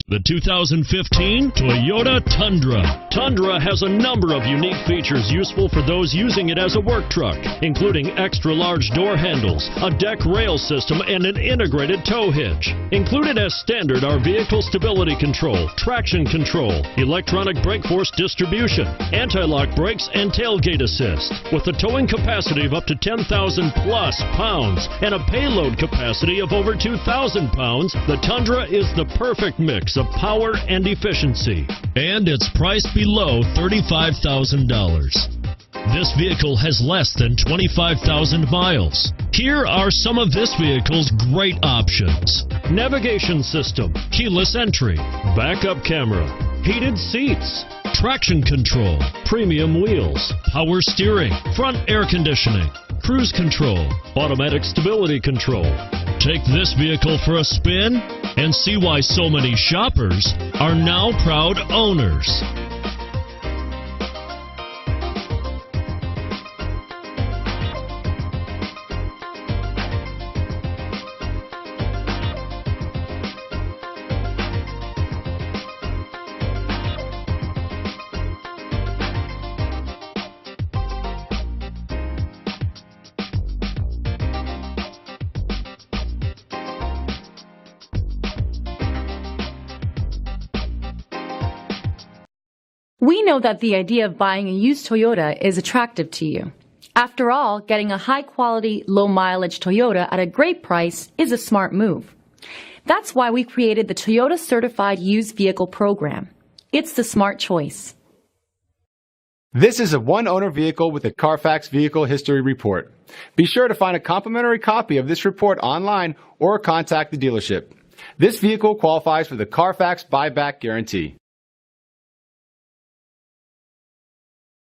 The 2015 Toyota Tundra. Tundra has a number of unique features useful for those using it as a work truck, including extra-large door handles, a deck rail system, and an integrated tow hitch. Included as standard are vehicle stability control, traction control, electronic brake force distribution, anti-lock brakes, and tailgate assist. With a towing capacity of up to 10,000 plus pounds and a payload capacity of over 2,000 pounds, the Tundra is the perfect mix of power and efficiency, and it's priced below $35,000. This vehicle has less than 25,000 miles. Here are some of this vehicle's great options: navigation system, keyless entry, backup camera, heated seats, traction control, premium wheels, power steering, front air conditioning, cruise control, automatic stability control. Take this vehicle for a spin and see why so many shoppers are now proud owners. We know that the idea of buying a used Toyota is attractive to you. After all, getting a high-quality, low-mileage Toyota at a great price is a smart move. That's why we created the Toyota Certified Used Vehicle Program. It's the smart choice. This is a one-owner vehicle with a Carfax Vehicle History Report. Be sure to find a complimentary copy of this report online or contact the dealership. This vehicle qualifies for the Carfax Buyback Guarantee.